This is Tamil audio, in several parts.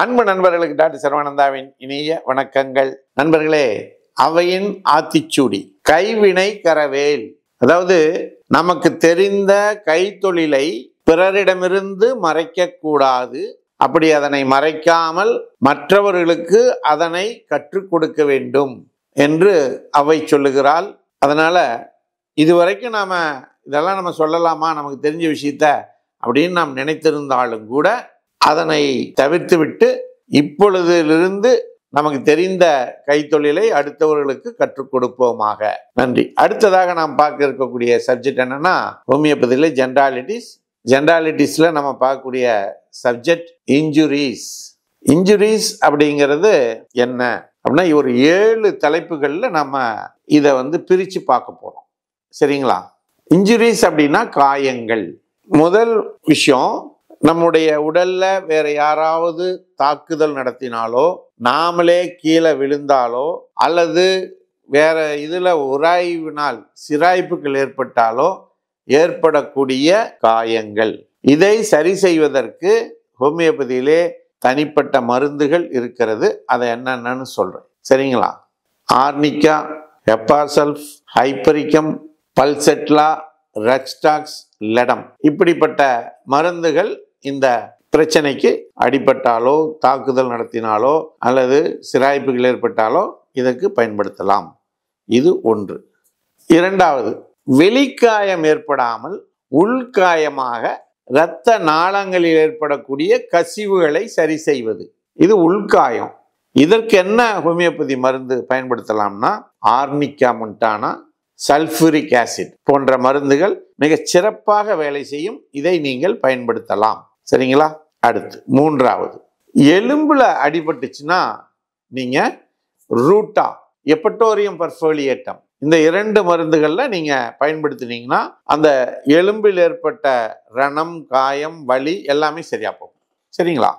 அன்பு நண்பர்களுக்கு டாக்டர் சரவானந்தாவின் இனிய வணக்கங்கள். நண்பர்களே, அவையின் ஆத்திச்சூடி கைவினை கரவேல். அதாவது நமக்கு தெரிந்த கைத்தொழிலை பிறரிடமிருந்து மறைக்க கூடாது. அப்படி அதனை மறைக்காமல் மற்றவர்களுக்கு அதனை கற்றுக் கொடுக்க வேண்டும் என்று அவை சொல்லுகிறாள். அதனால இதுவரைக்கும் இதெல்லாம் நம்ம சொல்லலாமா, நமக்கு தெரிஞ்ச விஷயத்த அப்படின்னு நாம் நினைத்திருந்தாலும் கூட அதனை தவிர்த்துவிட்டு இப்பொழுதிலிருந்து நமக்கு தெரிந்த கைத்தொழிலை அடுத்தவர்களுக்கு கற்றுக் கொடுப்போமாக. நன்றி. அடுத்ததாக நாம் பார்க்க இருக்கக்கூடிய சப்ஜெக்ட் என்னன்னா, ஹோமியோபதியில ஜென்ராலிட்டிஸ்ல நம்ம பார்க்கக்கூடிய சப்ஜெக்ட் இன்ஜுரிஸ். இன்ஜுரிஸ் அப்படிங்கிறது என்ன அப்படின்னா, ஒரு 7 தலைப்புகள்ல நம்ம இதை பிரிச்சு பார்க்க போறோம். சரிங்களா? இன்ஜுரிஸ் அப்படின்னா காயங்கள். முதல் விஷயம், நம்முடைய உடல்ல வேற யாராவது தாக்குதல் நடத்தினாலோ, நாமளே கீழே விழுந்தாலோ, அல்லது வேற உராய்வினால் சிராய்ப்புகள் ஏற்பட்டாலோ ஏற்படக்கூடிய காயங்கள். இதை சரி செய்வதற்கு ஹோமியோபதியிலே தனிப்பட்ட மருந்துகள் இருக்கிறது. அதை என்னென்னு சொல்றேன். சரிங்களா? ஆர்னிகா, ஹெப்பாசல்ஃப், ஹைப்பரிக்கம், பல்செட்லா, ரெக்ஸ்டாக்ஸ், லெடம், இப்படிப்பட்ட மருந்துகள் இந்த பிரச்சனைக்கு அடிபட்டாலோ, தாக்குதல் நடத்தினாலோ, அல்லது சிராய்ப்புகள் ஏற்பட்டாலோ இதற்கு பயன்படுத்தலாம். இது ஒன்று. இரண்டாவது, வெளிக்காயம் ஏற்படாமல் உள்காயமாக இரத்த நாளங்களில் ஏற்படக்கூடிய கசிவுகளை சரி செய்வது. இது உள்காயம். இதற்கு என்ன ஹோமியோபதி மருந்து பயன்படுத்தலாம்னா, ஆர்னிகா மொன்டானா, சல்ஃபூரிக் ஆசிட் போன்ற மருந்துகள் மிக சிறப்பாக வேலை செய்யும். இதை நீங்கள் பயன்படுத்தலாம். சரிங்களா? அடுத்து மூன்றாவது, எலும்புல அடிபட்டுச்சுன்னா நீங்க ரூட்டா, எப்பட்டோரியம் பர்ஃபோலியேட்டம், இந்த 2 மருந்துகள்ல நீங்க பயன்படுத்தினீங்கன்னா அந்த எலும்பில் ஏற்பட்ட ரணம், காயம், வலி எல்லாமே சரியா போகும். சரிங்களா?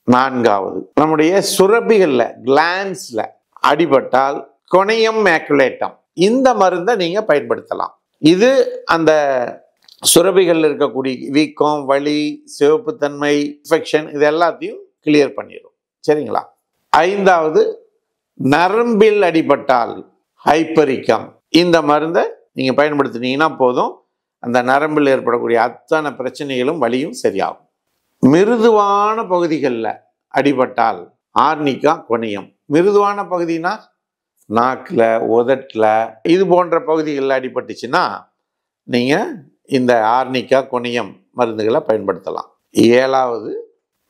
நான்காவது, நம்முடைய சுரப்பிகள்ல கிளான்ஸ்ல அடிபட்டால் கொனியம் மேக்குலேட்டம், இந்த மருந்தை நீங்க பயன்படுத்தலாம். இது அந்த சுரபிகள் இருக்கக்கூடிய வீக்கம், வலி, சிவப்புத்தன்மை, இன்ஃபெக்ஷன் இது எல்லாத்தையும் கிளியர் பண்ணிடும். சரிங்களா? ஐந்தாவது, நரம்பில் அடிபட்டால் ஹைப்பரிக்கம், இந்த மருந்தை நீங்க பயன்படுத்தினீங்கன்னா போதும், அந்த நரம்பில் ஏற்படக்கூடிய அத்தனை பிரச்சனைகளும் வலியும் சரியாகும். மிருதுவான பகுதிகளில் அடிபட்டால் ஆர்னிகா, கொனியம். மிருதுவான பகுதினா நாக்கில், உதட்டில், இது போன்ற பகுதிகளில் அடிபட்டுச்சுன்னா நீங்கள் இந்த ஆர்னிகா, கொனியம் மருந்துகளை பயன்படுத்தலாம். ஏழாவது,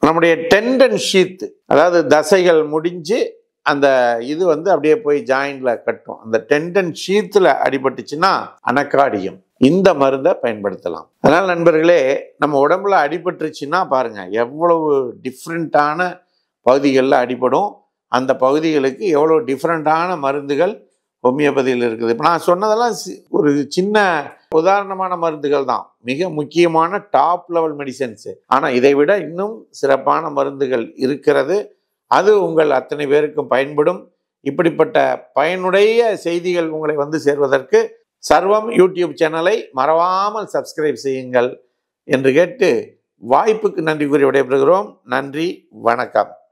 நம்முடைய டெண்டன் ஷீத், அதாவது தசைகள் முடிஞ்சு அந்த இது அப்படியே போய் ஜாயிண்ட்ல கட்டும். அந்த டெண்டன் ஷீத்தில் அடிபட்டுச்சுன்னா அனகார்டியம், இந்த மருந்தை பயன்படுத்தலாம். அதனால் நண்பர்களே, நம்ம உடம்புல அடிபட்டுருச்சுன்னா பாருங்க எவ்வளவு டிஃப்ரெண்ட்டான பகுதிகளில் அடிபடும். அந்த பகுதிகளுக்கு எவ்வளோ டிஃப்ரெண்ட்டான மருந்துகள் ஹோமியோபதியில் இருக்குது. இப்போ நான் சொன்னதெல்லாம் ஒரு சின்ன உதாரணமான மருந்துகள் தான், மிக முக்கியமான டாப் லெவல் மெடிசன்ஸு. ஆனால் இதை விட இன்னும் சிறப்பான மருந்துகள் இருக்கிறது. அது உங்கள் அத்தனை பேருக்கும் பயன்படும். இப்படிப்பட்ட பயனுடைய செய்திகள் உங்களை சேர்வதற்கு சர்வம் யூடியூப் சேனலை மறவாமல் சப்ஸ்கிரைப் செய்யுங்கள் என்று கேட்டு வாய்ப்புக்கு நன்றி கூறி விடைபெறுகிறோம். நன்றி, வணக்கம்.